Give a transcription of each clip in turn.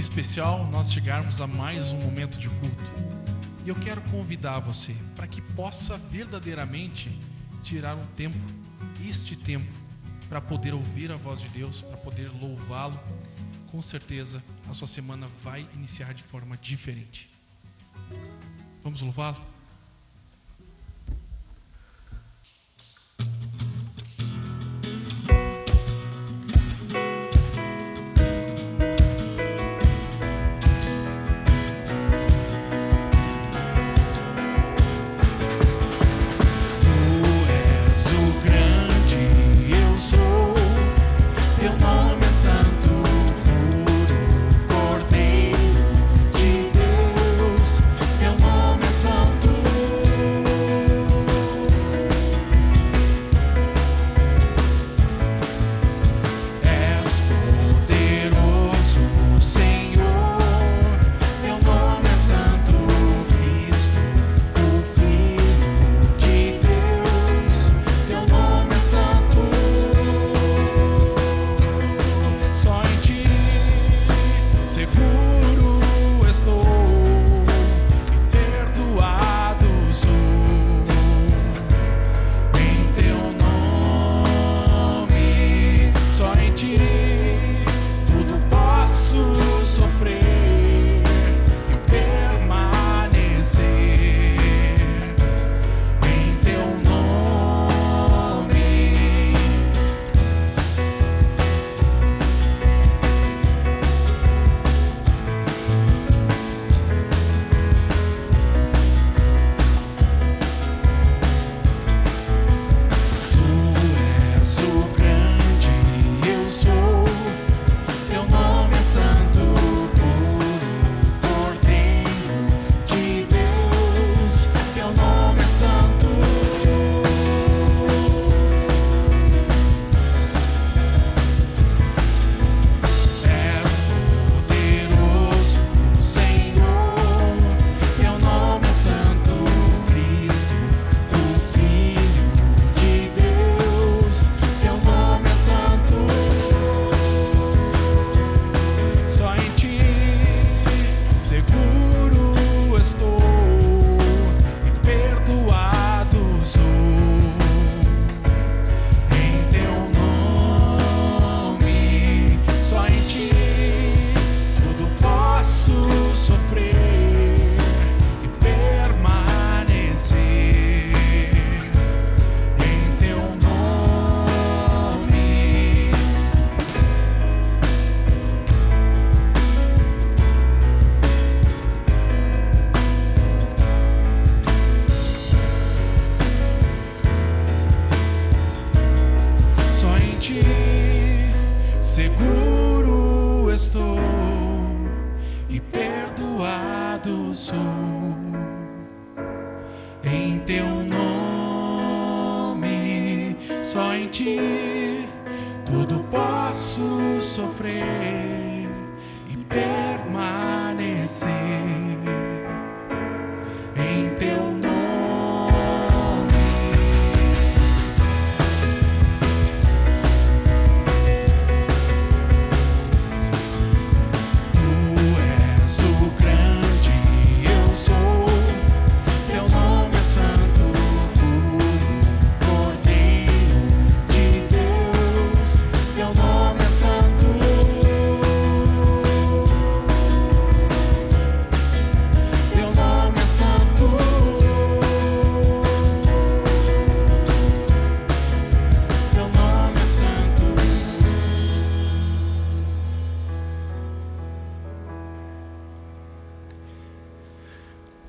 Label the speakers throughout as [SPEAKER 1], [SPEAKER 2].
[SPEAKER 1] Que especial nós chegarmos a mais um momento de culto. E eu quero convidar você para que possa verdadeiramente tirar um tempo, este tempo, para poder ouvir a voz de Deus, para poder louvá-lo. Com certeza a sua semana vai iniciar de forma diferente. Vamos louvá-lo? Seguro estou e perdoado sou. Em teu nome, só em ti, tudo posso sofrer e permanecer. Em teu nome.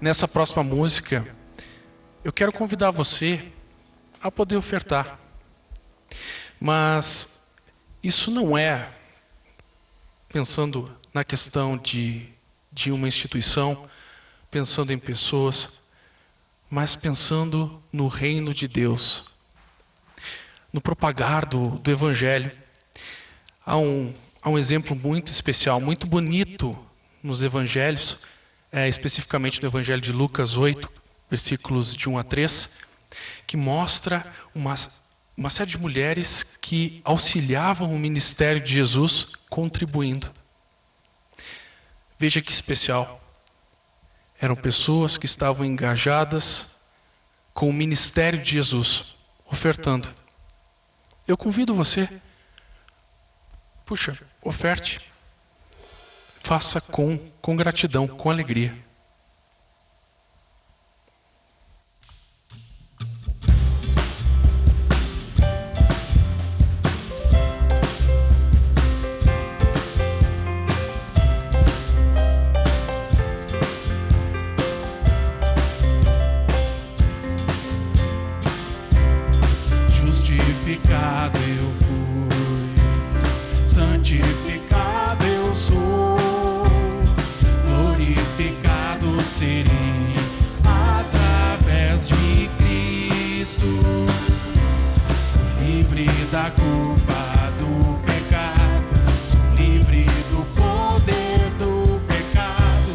[SPEAKER 1] Nessa próxima música, eu quero convidar você a poder ofertar. Mas isso não é pensando na questão de uma instituição, pensando em pessoas, mas pensando no reino de Deus, no propagar do Evangelho. Há um exemplo muito especial, muito bonito nos Evangelhos, especificamente no Evangelho de Lucas 8, versículos de 1 a 3, que mostra uma série de mulheres que auxiliavam o ministério de Jesus contribuindo. Veja que especial. Eram pessoas que estavam engajadas com o ministério de Jesus, ofertando. Eu convido você, puxa, oferte. Faça com gratidão, com alegria.
[SPEAKER 2] Justificado eu fui, santificado eu sou, glorificado serei através de Cristo. Fui livre da culpa do pecado, sou livre do poder do pecado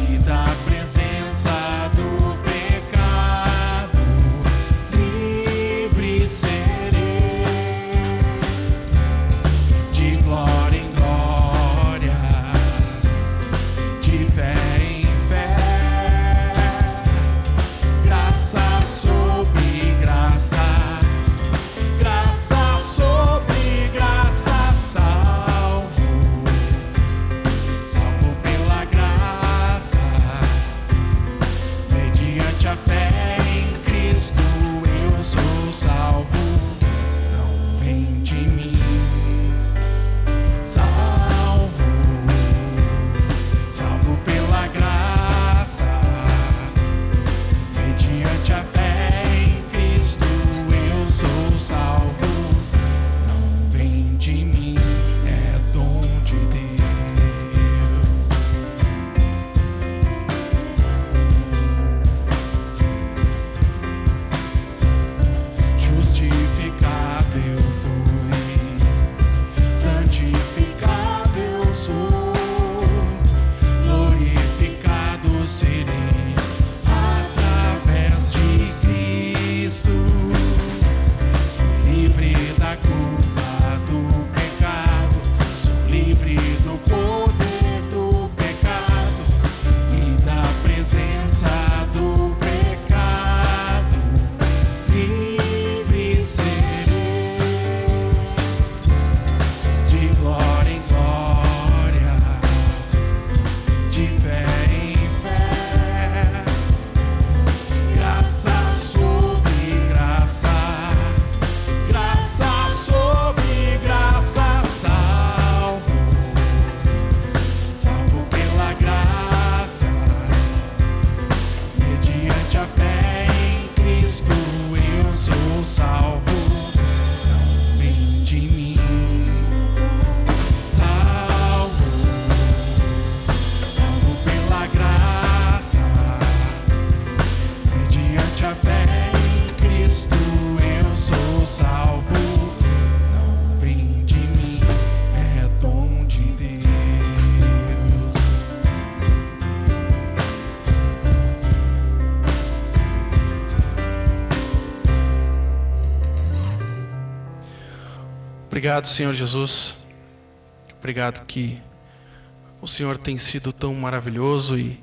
[SPEAKER 2] e da presença do pecado. Livre serei, de glória em glória, de fé em fé, graça sobre graça, graça sobre graça, salvo, salvo pela graça, mediante a fé em Cristo eu sou salvo. Não vem de mim, salvo, salvo pela graça, mediante a fé em Cristo eu sou salvo. Não vem de mim, é dom de Deus. Justificado eu fui, santificado eu sou, glorificado serei através de Cristo. Fui livre da culpa do pecado, sou livre do poder do pecado e da presença do pecado. Livre serei, de glória em glória, de fé em fé, graça sobre graça, graça sobre graça, salvo, salvo pela graça, mediante a fé em Cristo eu sou salvo. Não vem de mim, salvo, salvo pela graça, mediante a fé em Cristo eu sou salvo. Não vem de mim, é dom de Deus.
[SPEAKER 1] Obrigado, Senhor Jesus. Obrigado que o Senhor tem sido tão maravilhoso e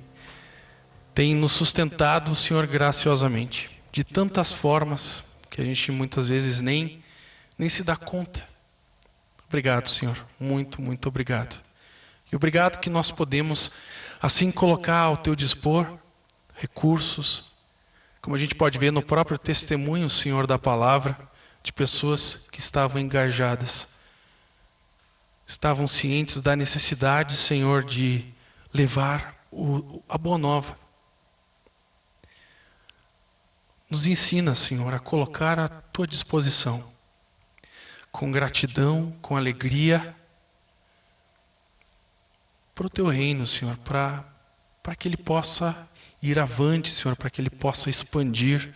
[SPEAKER 1] tem nos sustentado, Senhor, graciosamente, de tantas formas que a gente muitas vezes nem se dá conta. Obrigado, Senhor. Muito, muito obrigado. E obrigado que nós podemos, assim, colocar ao Teu dispor recursos, como a gente pode ver no próprio testemunho, Senhor, da palavra, de pessoas que estavam engajadas, estavam cientes da necessidade, Senhor, de levar a boa nova. Nos ensina, Senhor, a colocar à Tua disposição, com gratidão, com alegria, para o Teu reino, Senhor, para que Ele possa ir avante, Senhor, para que Ele possa expandir.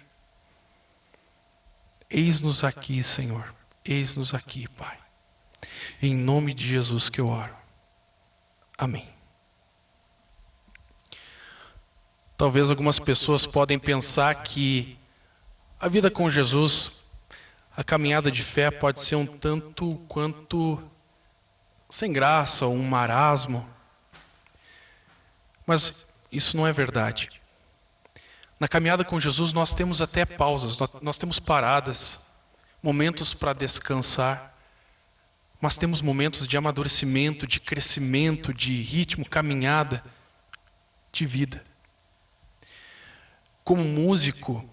[SPEAKER 1] Eis-nos aqui, Senhor, eis-nos aqui, Pai. Em nome de Jesus que eu oro. Amém. Talvez algumas pessoas podem pensar que a vida com Jesus, a caminhada de fé pode ser um tanto quanto sem graça, ou um marasmo. Mas isso não é verdade. Na caminhada com Jesus nós temos até pausas, nós temos paradas, momentos para descansar, mas temos momentos de amadurecimento, de crescimento, de ritmo, caminhada, de vida. Como músico,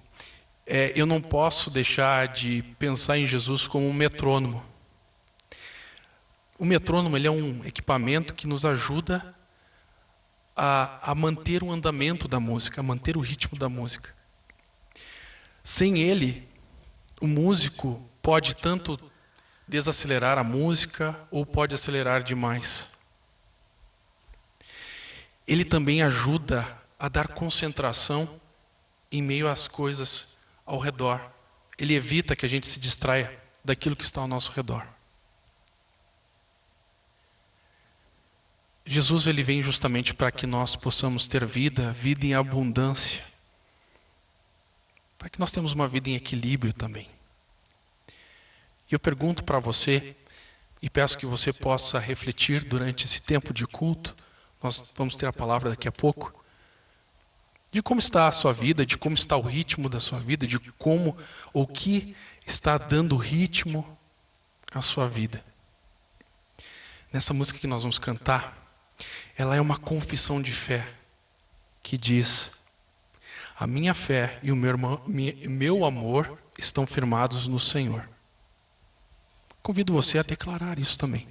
[SPEAKER 1] eu não posso deixar de pensar em Jesus como um metrônomo. O metrônomo, ele é um equipamento que nos ajuda a manter o andamento da música, a manter o ritmo da música. Sem ele, o músico pode tanto desacelerar a música ou pode acelerar demais. Ele também ajuda a dar concentração em meio às coisas ao redor. Ele evita que a gente se distraia daquilo que está ao nosso redor. Jesus, ele vem justamente para que nós possamos ter vida em abundância. Para que nós tenhamos uma vida em equilíbrio também. E eu pergunto para você, e peço que você possa refletir durante esse tempo de culto, nós vamos ter a palavra daqui a pouco, de como está a sua vida, de como está o ritmo da sua vida, de como, ou que está dando ritmo à sua vida. Nessa música que nós vamos cantar, ela é uma confissão de fé, que diz: a minha fé e o meu amor estão firmados no Senhor. Convido você a declarar isso também.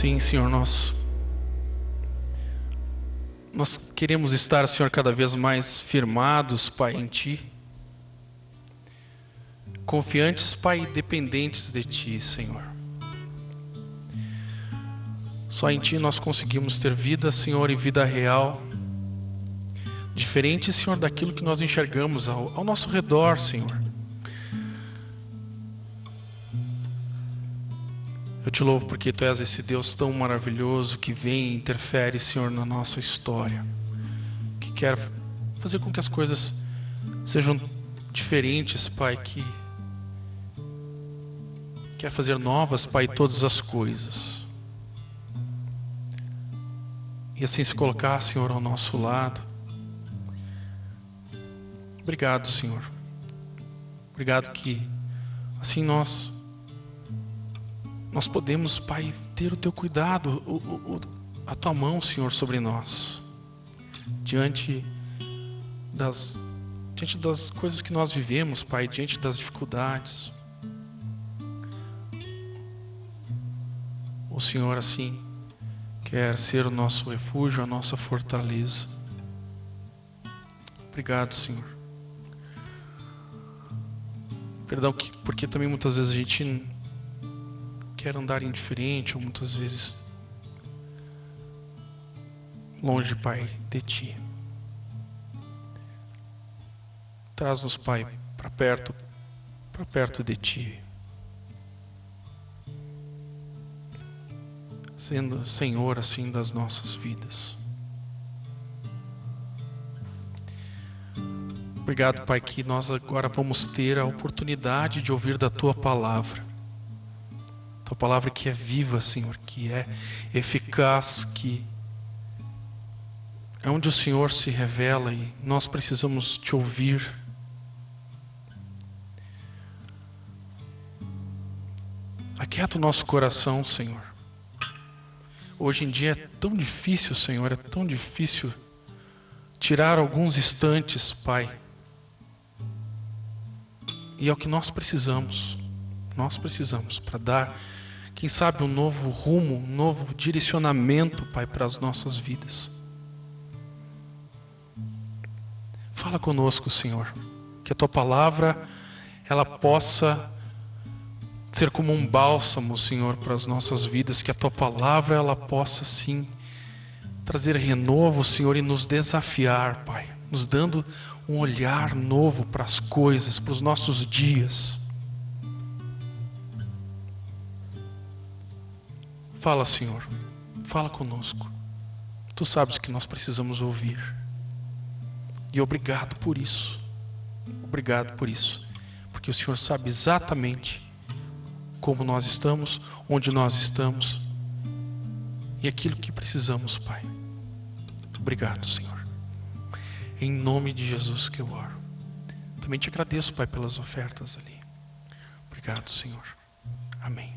[SPEAKER 1] Sim, Senhor, nós queremos estar, Senhor, cada vez mais firmados, Pai, em Ti. Confiantes, Pai, dependentes de Ti, Senhor. Só em Ti nós conseguimos ter vida, Senhor, e vida real. Diferente, Senhor, daquilo que nós enxergamos ao nosso redor, Senhor. Eu Te louvo porque Tu és esse Deus tão maravilhoso que vem e interfere, Senhor, na nossa história. Que quer fazer com que as coisas sejam diferentes, Pai, que quer fazer novas, Pai, todas as coisas. E assim se colocar, Senhor, ao nosso lado. Obrigado, Senhor. Obrigado que assim nós podemos, Pai, ter o Teu cuidado, a Tua mão, Senhor, sobre nós. Diante das coisas que nós vivemos, Pai, diante das dificuldades. O Senhor, assim, quer ser o nosso refúgio, a nossa fortaleza. Obrigado, Senhor. Perdão porque também muitas vezes a gente quer andar indiferente, ou muitas vezes longe, Pai, de Ti. Traz-nos, Pai, para perto de Ti. Sendo Senhor, assim, das nossas vidas. Obrigado, Pai, que nós agora vamos ter a oportunidade de ouvir da Tua palavra. Tua palavra que é viva, Senhor, que é eficaz, que é onde o Senhor se revela e nós precisamos Te ouvir. Aquieta o nosso coração, Senhor. Hoje em dia é tão difícil, Senhor, é tão difícil tirar alguns instantes, Pai. E é o que nós precisamos para dar, quem sabe, um novo rumo, um novo direcionamento, Pai, para as nossas vidas. Fala conosco, Senhor, que a Tua palavra, ela possa ser como um bálsamo, Senhor, para as nossas vidas, que a Tua palavra, ela possa, sim, trazer renovo, Senhor, e nos desafiar, Pai, nos dando um olhar novo para as coisas, para os nossos dias. Fala, Senhor, fala conosco. Tu sabes que nós precisamos ouvir. E obrigado por isso. Obrigado por isso. Porque o Senhor sabe exatamente como nós estamos, onde nós estamos e aquilo que precisamos, Pai. Obrigado, Senhor. Em nome de Jesus que eu oro. Também Te agradeço, Pai, pelas ofertas ali. Obrigado, Senhor. Amém.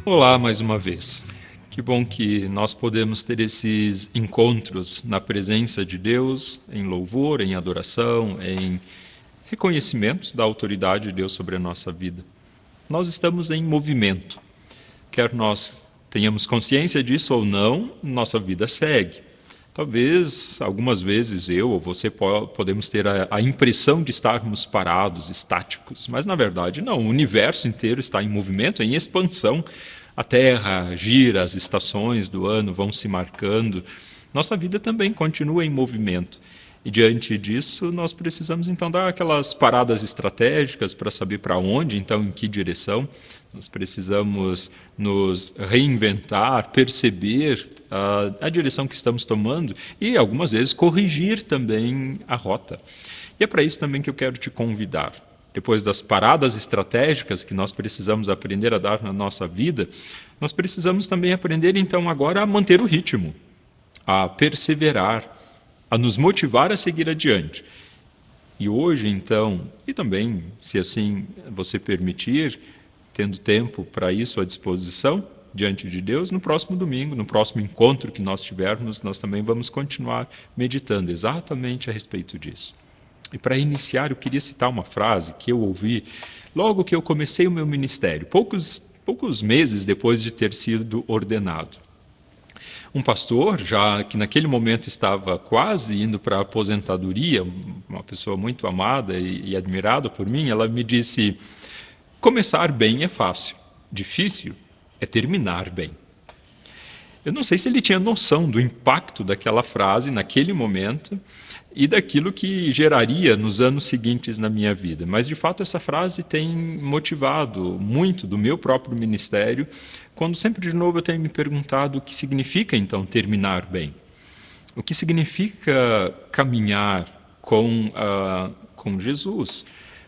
[SPEAKER 3] Olá mais uma vez. Que bom que nós podemos ter esses encontros na presença de Deus, em louvor, em adoração, em reconhecimento da autoridade de Deus sobre a nossa vida. Nós estamos em movimento. Quer nós tenhamos consciência disso ou não, nossa vida segue. Talvez, algumas vezes, eu ou você podemos ter a impressão de estarmos parados, estáticos, mas na verdade não. O universo inteiro está em movimento, em expansão. A Terra gira, as estações do ano vão se marcando. Nossa vida também continua em movimento. E diante disso, nós precisamos então dar aquelas paradas estratégicas para saber para onde, então em que direção. Nós precisamos nos reinventar, perceber a direção que estamos tomando e algumas vezes corrigir também a rota. E é para isso também que eu quero te convidar. Depois das paradas estratégicas que nós precisamos aprender a dar na nossa vida, nós precisamos também aprender então agora a manter o ritmo, a perseverar, a nos motivar a seguir adiante. E hoje, então, e também, se assim você permitir, tendo tempo para isso à disposição, diante de Deus, no próximo domingo, no próximo encontro que nós tivermos, nós também vamos continuar meditando exatamente a respeito disso. E para iniciar, eu queria citar uma frase que eu ouvi logo que eu comecei o meu ministério, poucos meses depois de ter sido ordenado. Um pastor, já que naquele momento estava quase indo para a aposentadoria, uma pessoa muito amada e admirada por mim, ela me disse: começar bem é fácil, difícil é terminar bem. Eu não sei se ele tinha noção do impacto daquela frase naquele momento e daquilo que geraria nos anos seguintes na minha vida. Mas, de fato, essa frase tem motivado muito do meu próprio ministério, quando sempre de novo eu tenho me perguntado o que significa, então, terminar bem. O que significa caminhar com Jesus.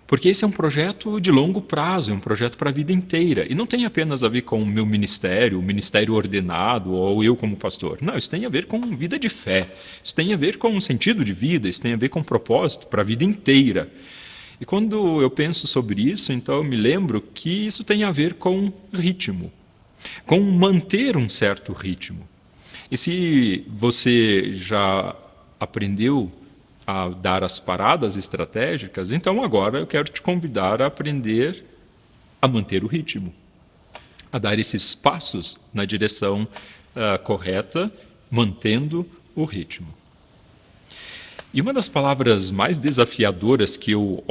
[SPEAKER 3] Porque esse é um projeto de longo prazo, é um projeto para a vida inteira. E não tem apenas a ver com o meu ministério, o ministério ordenado, ou eu como pastor. Não, isso tem a ver com vida de fé. Isso tem a ver com um sentido de vida, isso tem a ver com um propósito para a vida inteira. E quando eu penso sobre isso, então eu me lembro que isso tem a ver com ritmo, com manter um certo ritmo. E se você já aprendeu a dar as paradas estratégicas, então agora eu quero te convidar a aprender a manter o ritmo, a dar esses passos na direção correta, mantendo o ritmo. E uma das palavras mais desafiadoras que eu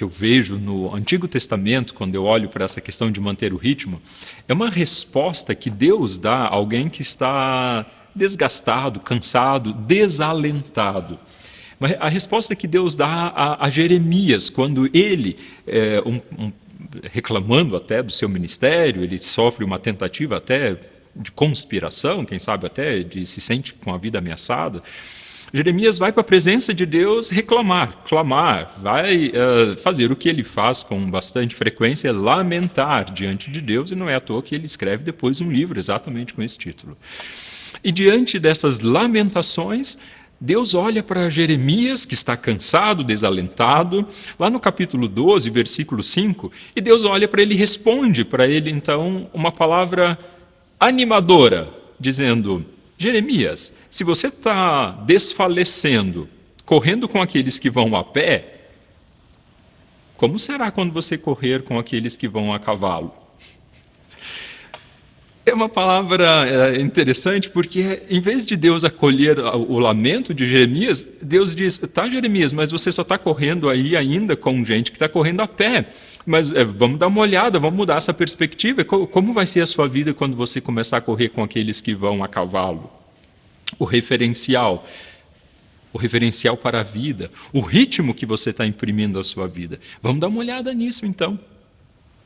[SPEAKER 3] vejo no Antigo Testamento, quando eu olho para essa questão de manter o ritmo, é uma resposta que Deus dá a alguém que está desgastado, cansado, desalentado. A resposta que Deus dá a Jeremias, quando ele, reclamando até do seu ministério, ele sofre uma tentativa até de conspiração, quem sabe até se sente com a vida ameaçada. Jeremias vai para a presença de Deus reclamar, clamar, vai fazer o que ele faz com bastante frequência, lamentar diante de Deus, e não é à toa que ele escreve depois um livro exatamente com esse título. E diante dessas lamentações, Deus olha para Jeremias, que está cansado, desalentado, lá no capítulo 12, versículo 5, e Deus olha para ele e responde para ele, então, uma palavra animadora, dizendo: Jeremias, se você está desfalecendo, correndo com aqueles que vão a pé, como será quando você correr com aqueles que vão a cavalo? É uma palavra interessante, porque em vez de Deus acolher o lamento de Jeremias, Deus diz: tá, Jeremias, mas você só está correndo aí ainda com gente que está correndo a pé. Mas vamos dar uma olhada, vamos mudar essa perspectiva. Como vai ser a sua vida quando você começar a correr com aqueles que vão a cavalo? O referencial para a vida, o ritmo que você está imprimindo à sua vida. Vamos dar uma olhada nisso, então.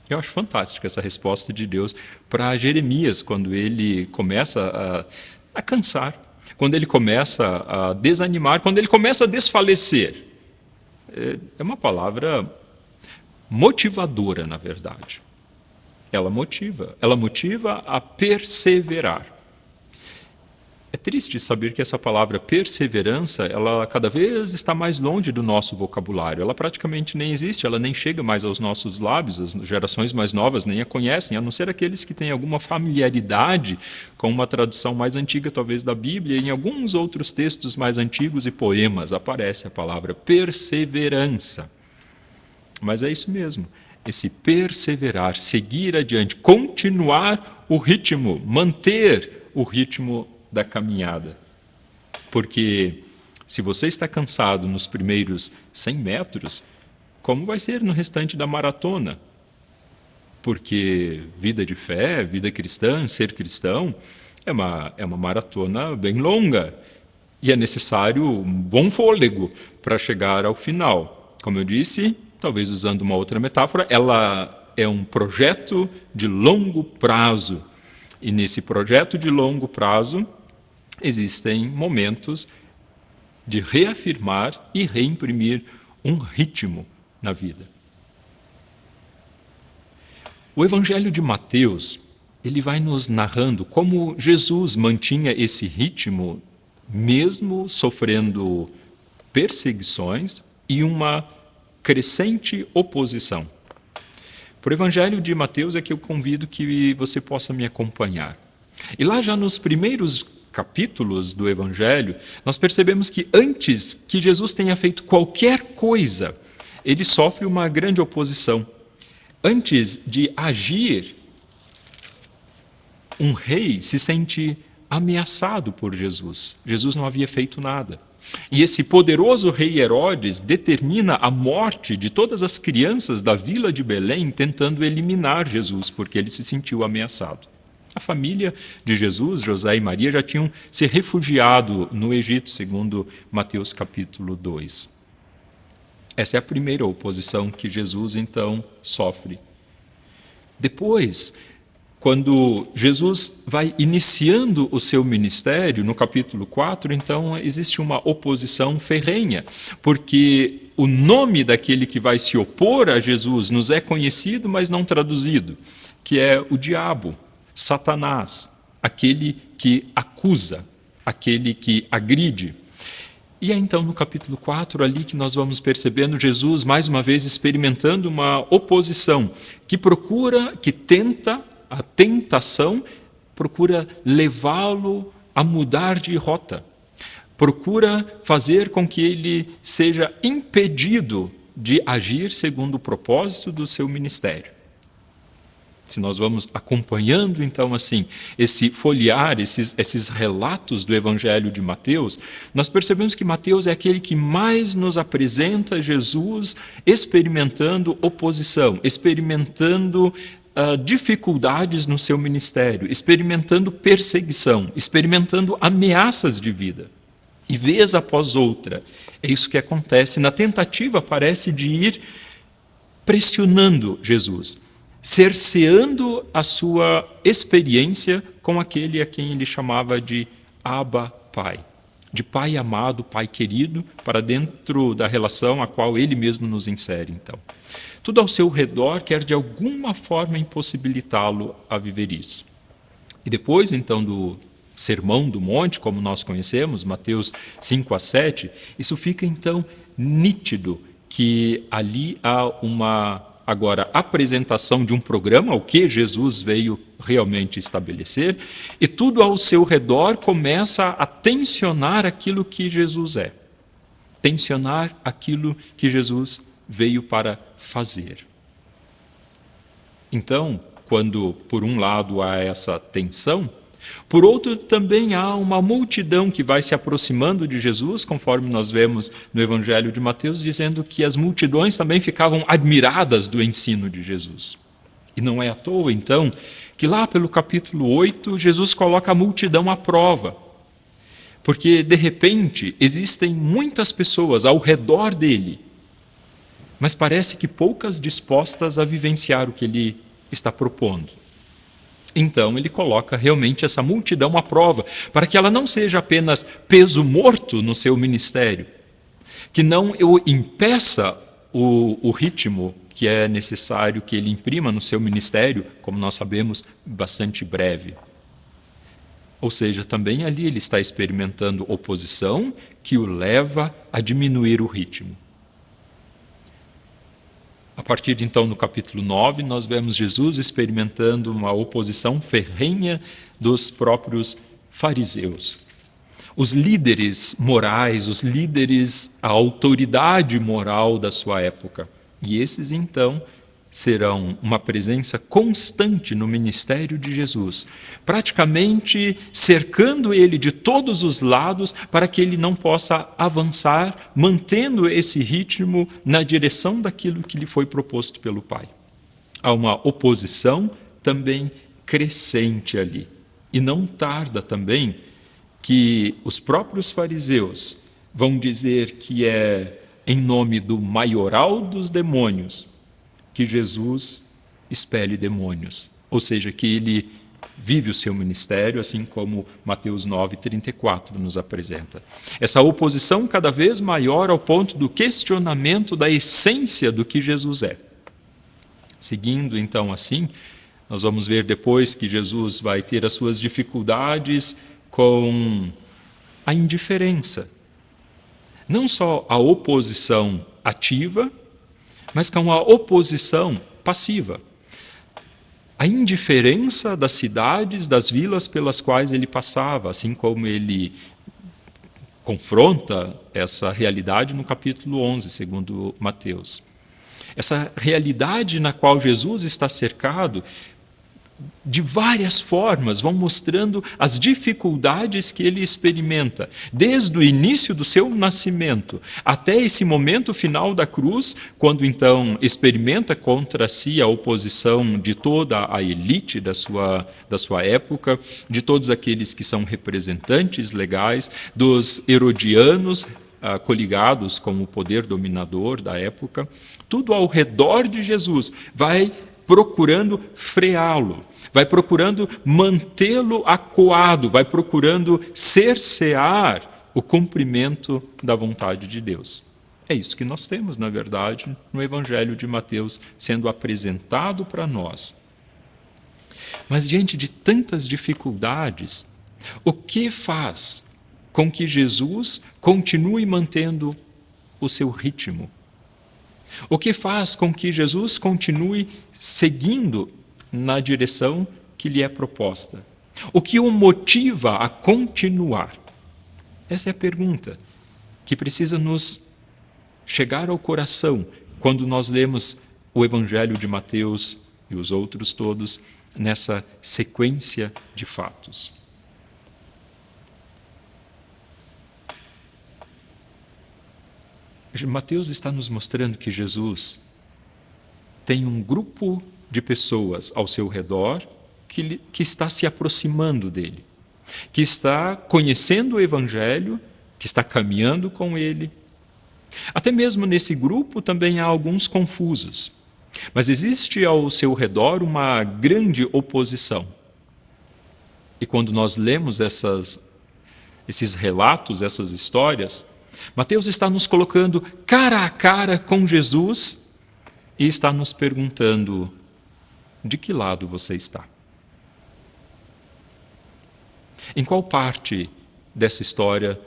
[SPEAKER 3] Eu acho fantástica essa resposta de Deus para Jeremias, quando ele começa a cansar, quando ele começa a desanimar, quando ele começa a desfalecer. É uma palavra motivadora, na verdade. Ela motiva a perseverar. É triste saber que essa palavra perseverança, ela cada vez está mais longe do nosso vocabulário. Ela praticamente nem existe, ela nem chega mais aos nossos lábios. As gerações mais novas nem a conhecem, a não ser aqueles que têm alguma familiaridade com uma tradução mais antiga, talvez, da Bíblia. E em alguns outros textos mais antigos e poemas aparece a palavra perseverança. Mas é isso mesmo, esse perseverar, seguir adiante, continuar o ritmo, manter o ritmo da caminhada. Porque se você está cansado nos primeiros 100 metros, como vai ser no restante da maratona? Porque vida de fé, vida cristã, ser cristão, é uma maratona bem longa. E é necessário um bom fôlego para chegar ao final. Como eu disse, talvez usando uma outra metáfora, ela é um projeto de longo prazo. E nesse projeto de longo prazo, existem momentos de reafirmar e reimprimir um ritmo na vida. O Evangelho de Mateus, ele vai nos narrando como Jesus mantinha esse ritmo, mesmo sofrendo perseguições e uma crescente oposição. Para o Evangelho de Mateus é que eu convido que você possa me acompanhar. E lá já nos primeiros capítulos do Evangelho, nós percebemos que antes que Jesus tenha feito qualquer coisa, ele sofre uma grande oposição. Antes de agir, um rei se sente ameaçado por Jesus. Jesus não havia feito nada. E esse poderoso rei Herodes determina a morte de todas as crianças da vila de Belém, tentando eliminar Jesus, porque ele se sentiu ameaçado. A família de Jesus, José e Maria, já tinham se refugiado no Egito, segundo Mateus capítulo 2. Essa é a primeira oposição que Jesus, então, sofre. Depois, quando Jesus vai iniciando o seu ministério, no capítulo 4, então existe uma oposição ferrenha, porque o nome daquele que vai se opor a Jesus nos é conhecido, mas não traduzido, que é o diabo, Satanás, aquele que acusa, aquele que agride. E é então no capítulo 4 ali que nós vamos percebendo Jesus, mais uma vez, experimentando uma oposição que procura, que tenta, a tentação procura levá-lo a mudar de rota, procura fazer com que ele seja impedido de agir segundo o propósito do seu ministério. Se nós vamos acompanhando, então, assim, esse folhear, esses relatos do Evangelho de Mateus, nós percebemos que Mateus é aquele que mais nos apresenta Jesus experimentando oposição, experimentando dificuldades no seu ministério, experimentando perseguição, experimentando ameaças de vida. E vez após outra, é isso que acontece na tentativa, parece, de ir pressionando Jesus, cerceando a sua experiência com aquele a quem ele chamava de Abba, Pai. De pai amado, pai querido, para dentro da relação a qual ele mesmo nos insere, então. Tudo ao seu redor quer de alguma forma impossibilitá-lo a viver isso. E depois, então, do Sermão do Monte, como nós conhecemos, Mateus 5 a 7, isso fica, então, nítido que ali há uma, agora, apresentação de um programa, o que Jesus veio realmente estabelecer, e tudo ao seu redor começa a tensionar aquilo que Jesus é. Tensionar aquilo que Jesus veio para fazer. Então, quando por um lado há essa tensão, por outro também há uma multidão que vai se aproximando de Jesus, conforme nós vemos no Evangelho de Mateus, dizendo que as multidões também ficavam admiradas do ensino de Jesus. E não é à toa, então, que lá pelo capítulo 8, Jesus coloca a multidão à prova. Porque, de repente, existem muitas pessoas ao redor dele, mas parece que poucas dispostas a vivenciar o que ele está propondo. Então ele coloca realmente essa multidão à prova, para que ela não seja apenas peso morto no seu ministério, que não o impeça o ritmo que é necessário que ele imprima no seu ministério, como nós sabemos, bastante breve. Ou seja, também ali ele está experimentando oposição que o leva a diminuir o ritmo. A partir de então, no capítulo 9, nós vemos Jesus experimentando uma oposição ferrenha dos próprios fariseus. Os líderes morais, os líderes, a autoridade moral da sua época. E esses, então, serão uma presença constante no ministério de Jesus, praticamente cercando ele de todos os lados para que ele não possa avançar, mantendo esse ritmo na direção daquilo que lhe foi proposto pelo Pai. Há uma oposição também crescente ali. E não tarda também que os próprios fariseus vão dizer que é em nome do maioral dos demônios que Jesus expele demônios, ou seja, que ele vive o seu ministério, assim como Mateus 9:34 nos apresenta. Essa oposição cada vez maior ao ponto do questionamento da essência do que Jesus é. Seguindo então assim, nós vamos ver depois que Jesus vai ter as suas dificuldades com a indiferença. Não só a oposição ativa, mas com a oposição passiva. A indiferença das cidades, das vilas pelas quais ele passava, assim como ele confronta essa realidade no capítulo 11, segundo Mateus. Essa realidade na qual Jesus está cercado de várias formas, vão mostrando as dificuldades que ele experimenta, desde o início do seu nascimento até esse momento final da cruz, quando então experimenta contra si a oposição de toda a elite da sua época, de todos aqueles que são representantes legais, dos herodianos, coligados com o poder dominador da época. Tudo ao redor de Jesus vai procurando freá-lo, vai procurando mantê-lo acuado, vai procurando cercear o cumprimento da vontade de Deus. É isso que nós temos, na verdade, no Evangelho de Mateus sendo apresentado para nós. Mas diante de tantas dificuldades, o que faz com que Jesus continue mantendo o seu ritmo? O que faz com que Jesus continue seguindo na direção que lhe é proposta? O que o motiva a continuar? Essa é a pergunta que precisa nos chegar ao coração quando nós lemos o Evangelho de Mateus e os outros todos nessa sequência de fatos. Mateus está nos mostrando que Jesus tem um grupo de pessoas ao seu redor que está se aproximando dele, que está conhecendo o Evangelho, que está caminhando com ele. Até mesmo nesse grupo também há alguns confusos, mas existe ao seu redor uma grande oposição. E quando nós lemos esses relatos, essas histórias, Mateus está nos colocando cara a cara com Jesus e está nos perguntando: de que lado você está? Em qual parte dessa história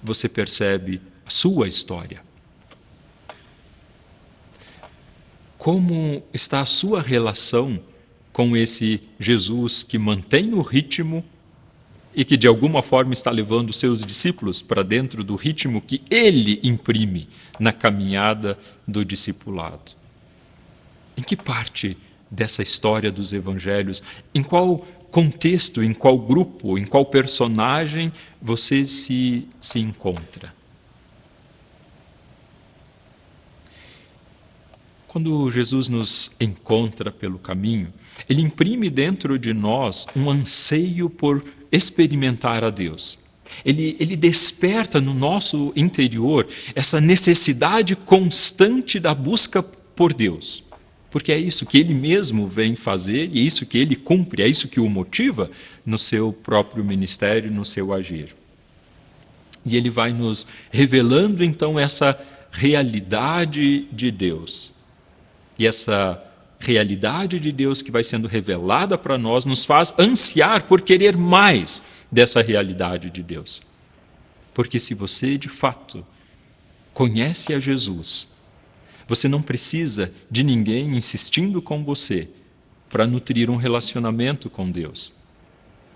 [SPEAKER 3] você percebe a sua história? Como está a sua relação com esse Jesus que mantém o ritmo e que de alguma forma está levando seus discípulos para dentro do ritmo que ele imprime na caminhada do discipulado? Em que parte dessa história dos evangelhos, em qual contexto, em qual grupo, em qual personagem você se encontra? Quando Jesus nos encontra pelo caminho, ele imprime dentro de nós um anseio por experimentar a Deus. Ele desperta no nosso interior essa necessidade constante da busca por Deus. Porque é isso que ele mesmo vem fazer, e é isso que ele cumpre, é isso que o motiva no seu próprio ministério, no seu agir. E ele vai nos revelando então essa realidade de Deus. E essa realidade de Deus que vai sendo revelada para nós nos faz ansiar por querer mais dessa realidade de Deus. Porque se você de fato conhece a Jesus, você não precisa de ninguém insistindo com você para nutrir um relacionamento com Deus.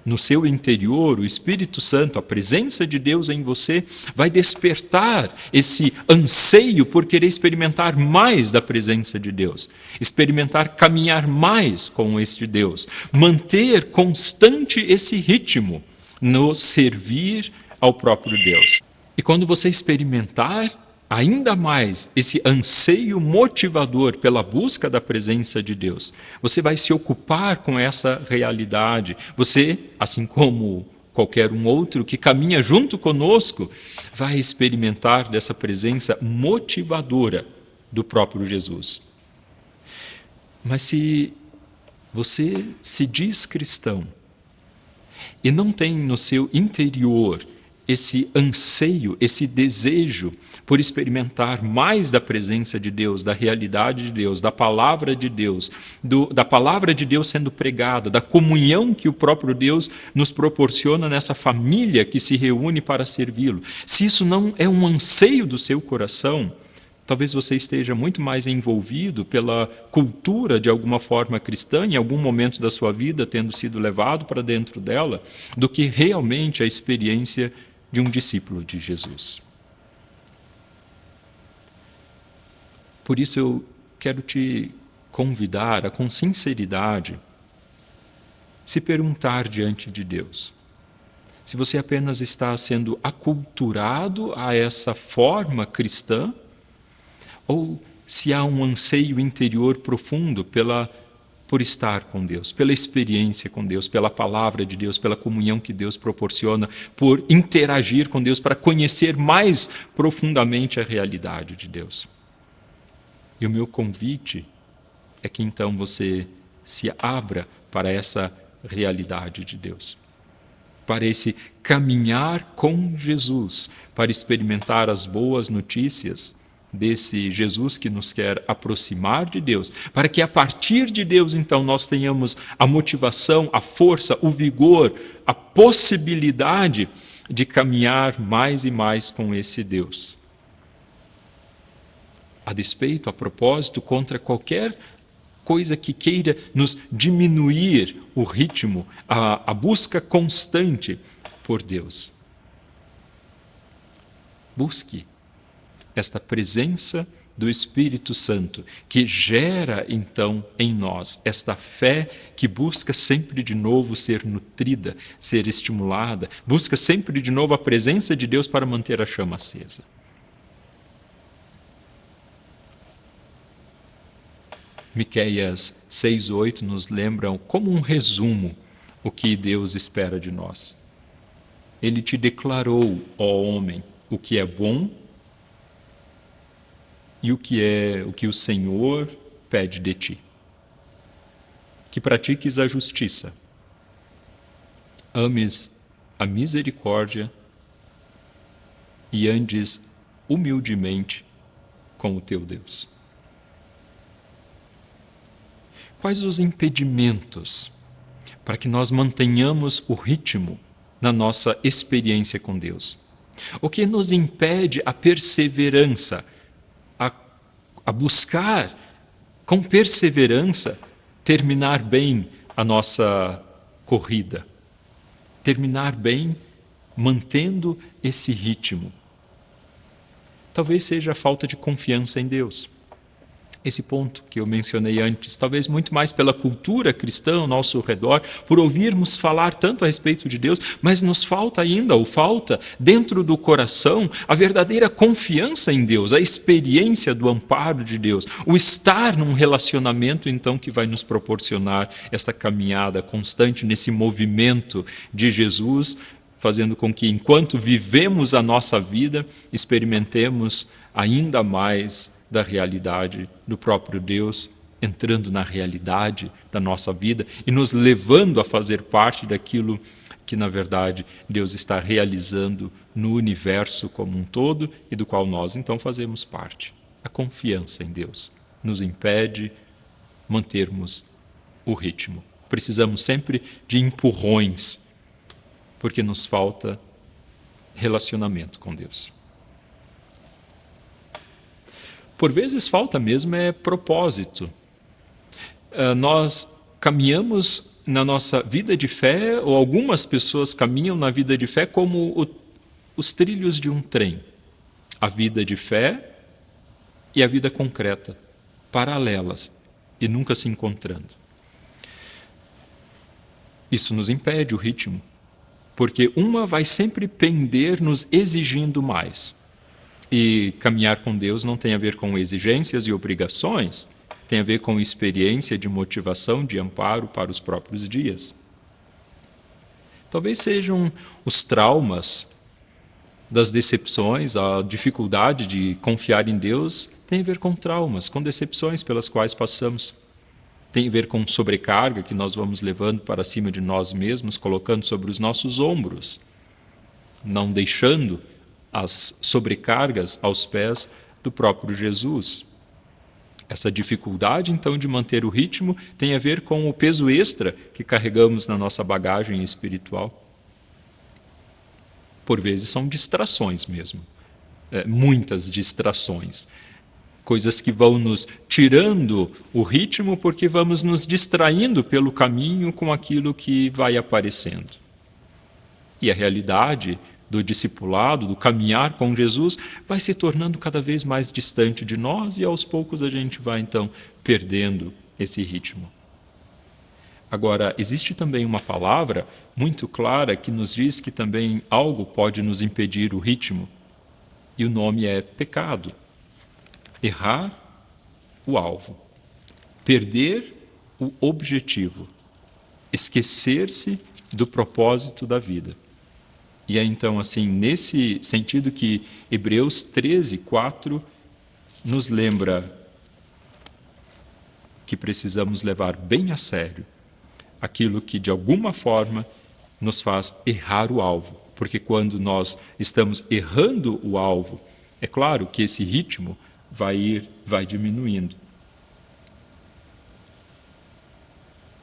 [SPEAKER 3] No seu interior, o Espírito Santo, a presença de Deus em você, vai despertar esse anseio por querer experimentar mais da presença de Deus, experimentar caminhar mais com este Deus, manter constante esse ritmo no servir ao próprio Deus. E quando você experimentar ainda mais esse anseio motivador pela busca da presença de Deus, você vai se ocupar com essa realidade. Você, assim como qualquer um outro que caminha junto conosco, vai experimentar dessa presença motivadora do próprio Jesus. Mas se você se diz cristão e não tem no seu interior esse anseio, esse desejo por experimentar mais da presença de Deus, da realidade de Deus, da palavra de Deus, da palavra de Deus sendo pregada, da comunhão que o próprio Deus nos proporciona nessa família que se reúne para servi-lo. Se isso não é um anseio do seu coração, talvez você esteja muito mais envolvido pela cultura de alguma forma cristã, em algum momento da sua vida tendo sido levado para dentro dela, do que realmente a experiência de um discípulo de Jesus. Por isso eu quero te convidar a, com sinceridade, se perguntar diante de Deus se você apenas está sendo aculturado a essa forma cristã ou se há um anseio interior profundo por estar com Deus, pela experiência com Deus, pela palavra de Deus, pela comunhão que Deus proporciona, por interagir com Deus, para conhecer mais profundamente a realidade de Deus. E o meu convite é que então você se abra para essa realidade de Deus, para esse caminhar com Jesus, para experimentar as boas notícias desse Jesus que nos quer aproximar de Deus, para que a partir de Deus então nós tenhamos a motivação, a força, o vigor, a possibilidade de caminhar mais e mais com esse Deus. A despeito, a propósito, contra qualquer coisa que queira nos diminuir o ritmo, a busca constante por Deus. Busque esta presença do Espírito Santo, que gera então em nós esta fé que busca sempre de novo ser nutrida, ser estimulada, busca sempre de novo a presença de Deus para manter a chama acesa. Miqueias 6:8 nos lembram como um resumo o que Deus espera de nós. Ele te declarou, ó homem, o que é bom e o que o Senhor pede de ti. Que pratiques a justiça, ames a misericórdia e andes humildemente com o teu Deus. Quais os impedimentos para que nós mantenhamos o ritmo na nossa experiência com Deus? O que nos impede a perseverança, a buscar com perseverança terminar bem a nossa corrida, terminar bem mantendo esse ritmo? Talvez seja a falta de confiança em Deus. Esse ponto que eu mencionei antes, talvez muito mais pela cultura cristã ao nosso redor, por ouvirmos falar tanto a respeito de Deus, mas nos falta ainda, ou falta dentro do coração, a verdadeira confiança em Deus, a experiência do amparo de Deus, o estar num relacionamento então que vai nos proporcionar esta caminhada constante nesse movimento de Jesus, fazendo com que enquanto vivemos a nossa vida, experimentemos ainda mais da realidade do próprio Deus, entrando na realidade da nossa vida e nos levando a fazer parte daquilo que, na verdade, Deus está realizando no universo como um todo e do qual nós, então, fazemos parte. A confiança em Deus nos impede mantermos o ritmo. Precisamos sempre de empurrões, porque nos falta relacionamento com Deus. Por vezes falta mesmo propósito. Nós caminhamos na nossa vida de fé, ou algumas pessoas caminham na vida de fé como os trilhos de um trem. A vida de fé e a vida concreta, paralelas e nunca se encontrando. Isso nos impede o ritmo, porque uma vai sempre pender nos exigindo mais. E caminhar com Deus não tem a ver com exigências e obrigações, tem a ver com experiência de motivação, de amparo para os próprios dias. Talvez sejam os traumas das decepções, a dificuldade de confiar em Deus, tem a ver com traumas, com decepções pelas quais passamos. Tem a ver com sobrecarga que nós vamos levando para cima de nós mesmos, colocando sobre os nossos ombros, não deixando as sobrecargas aos pés do próprio Jesus. Essa dificuldade, então, de manter o ritmo tem a ver com o peso extra que carregamos na nossa bagagem espiritual. Por vezes são distrações mesmo, muitas distrações. Coisas que vão nos tirando o ritmo porque vamos nos distraindo pelo caminho com aquilo que vai aparecendo. E a realidade do discipulado, do caminhar com Jesus, vai se tornando cada vez mais distante de nós e aos poucos a gente vai então perdendo esse ritmo. Agora, existe também uma palavra muito clara que nos diz que também algo pode nos impedir o ritmo, e o nome é pecado. Errar o alvo, perder o objetivo, esquecer-se do propósito da vida. E é então assim, nesse sentido que Hebreus 13:4 nos lembra que precisamos levar bem a sério aquilo que de alguma forma nos faz errar o alvo. Porque quando nós estamos errando o alvo, é claro que esse ritmo vai diminuindo.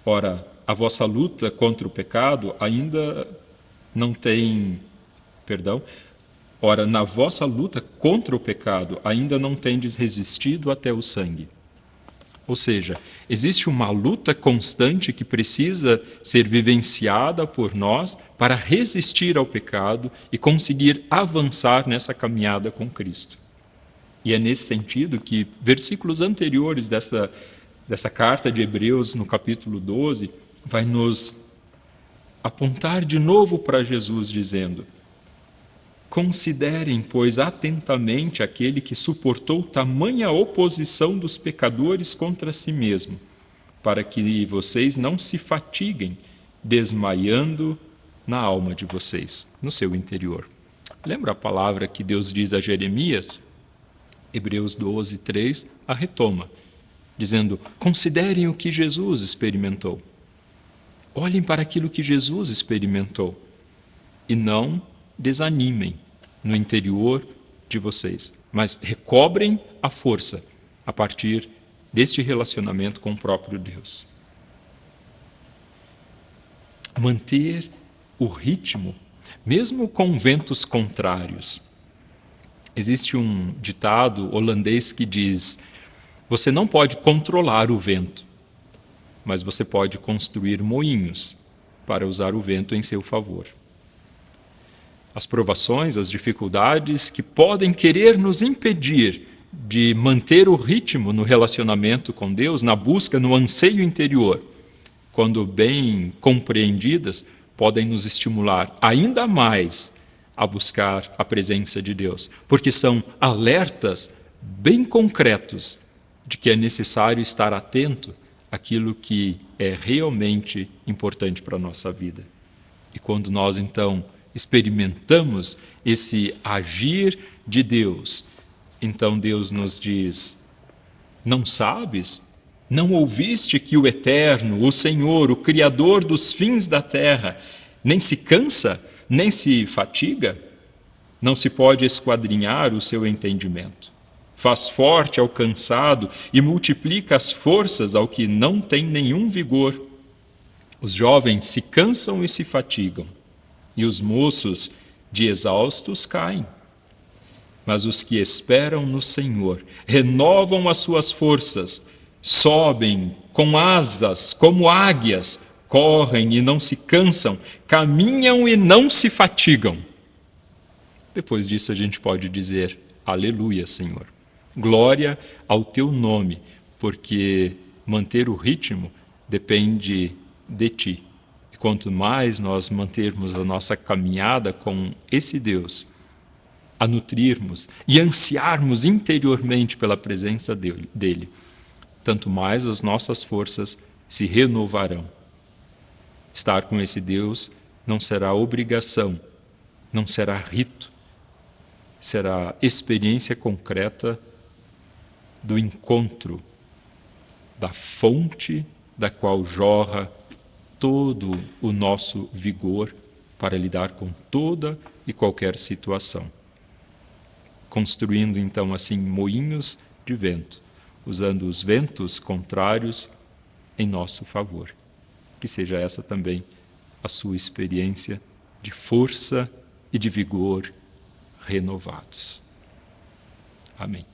[SPEAKER 3] Ora, a vossa luta contra o pecado ainda não tem... Ora, na vossa luta contra o pecado ainda não tendes resistido até o sangue. Ou seja, existe uma luta constante que precisa ser vivenciada por nós para resistir ao pecado e conseguir avançar nessa caminhada com Cristo. E é nesse sentido que versículos anteriores dessa carta de Hebreus, no capítulo 12, vai nos apontar de novo para Jesus, dizendo: considerem, pois, atentamente aquele que suportou tamanha oposição dos pecadores contra si mesmo, para que vocês não se fatiguem, desmaiando na alma de vocês, no seu interior. Lembra a palavra que Deus diz a Jeremias? Hebreus 12:3 a retoma, dizendo: considerem o que Jesus experimentou. Olhem para aquilo que Jesus experimentou e não desanimem no interior de vocês, mas recobrem a força a partir deste relacionamento com o próprio Deus. Manter o ritmo, mesmo com ventos contrários. Existe um ditado holandês que diz: você não pode controlar o vento, mas você pode construir moinhos para usar o vento em seu favor. As provações, as dificuldades que podem querer nos impedir de manter o ritmo no relacionamento com Deus, na busca, no anseio interior, quando bem compreendidas, podem nos estimular ainda mais a buscar a presença de Deus, porque são alertas bem concretos de que é necessário estar atento àquilo que é realmente importante para a nossa vida. E quando nós, então, experimentamos esse agir de Deus, então Deus nos diz: não sabes? Não ouviste que o Eterno, o Senhor, o Criador dos fins da terra, nem se cansa, nem se fatiga? Não se pode esquadrinhar o seu entendimento. Faz forte ao cansado e multiplica as forças ao que não tem nenhum vigor. Os jovens se cansam e se fatigam, e os moços de exaustos caem. Mas os que esperam no Senhor renovam as suas forças, sobem com asas como águias, correm e não se cansam, caminham e não se fatigam. Depois disso a gente pode dizer: aleluia, Senhor. Glória ao teu nome, porque manter o ritmo depende de ti. E quanto mais nós mantermos a nossa caminhada com esse Deus, a nutrirmos e ansiarmos interiormente pela presença dele, tanto mais as nossas forças se renovarão. Estar com esse Deus não será obrigação, não será rito, será experiência concreta do encontro da fonte da qual jorra todo o nosso vigor para lidar com toda e qualquer situação. Construindo então assim moinhos de vento, usando os ventos contrários em nosso favor. Que seja essa também a sua experiência de força e de vigor renovados. Amém.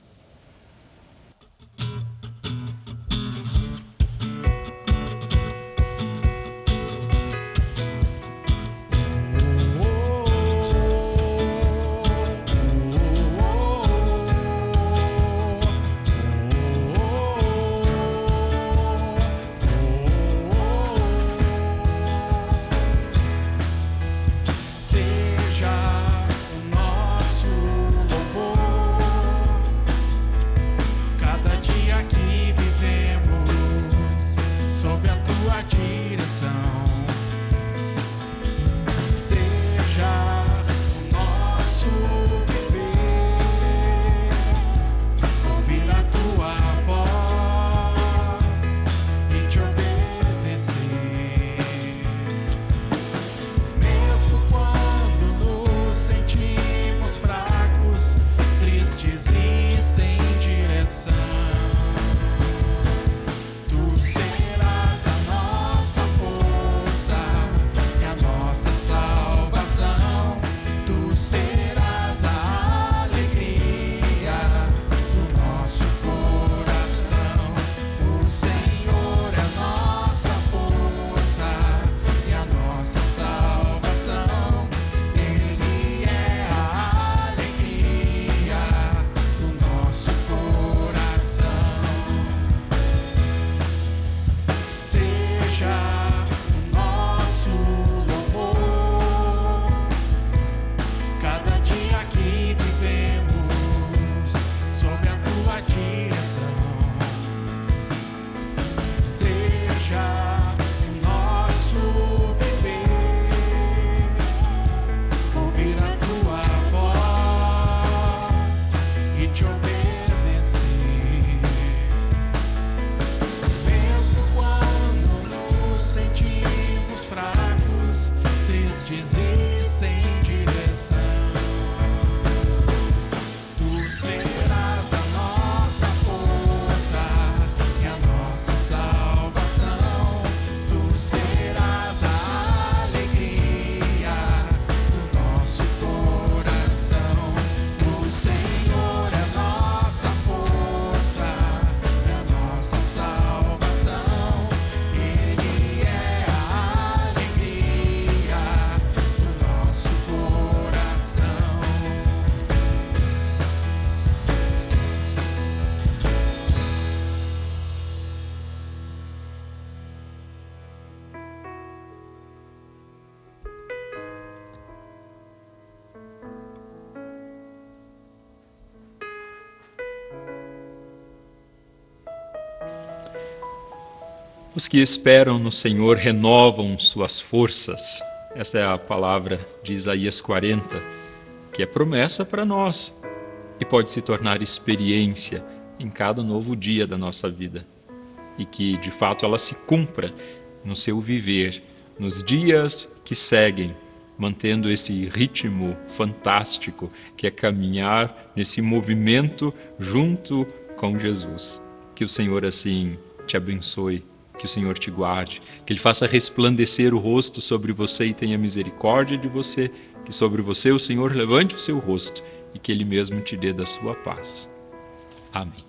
[SPEAKER 3] Os que esperam no Senhor renovam suas forças. Essa é a palavra de Isaías 40, que é promessa para nós e pode se tornar experiência em cada novo dia da nossa vida. E que, de fato, ela se cumpra no seu viver, nos dias que seguem, mantendo esse ritmo fantástico que é caminhar nesse movimento junto com Jesus. Que o Senhor assim te abençoe, que o Senhor te guarde, que Ele faça resplandecer o rosto sobre você e tenha misericórdia de você, que sobre você o Senhor levante o seu rosto e que Ele mesmo te dê da sua paz. Amém.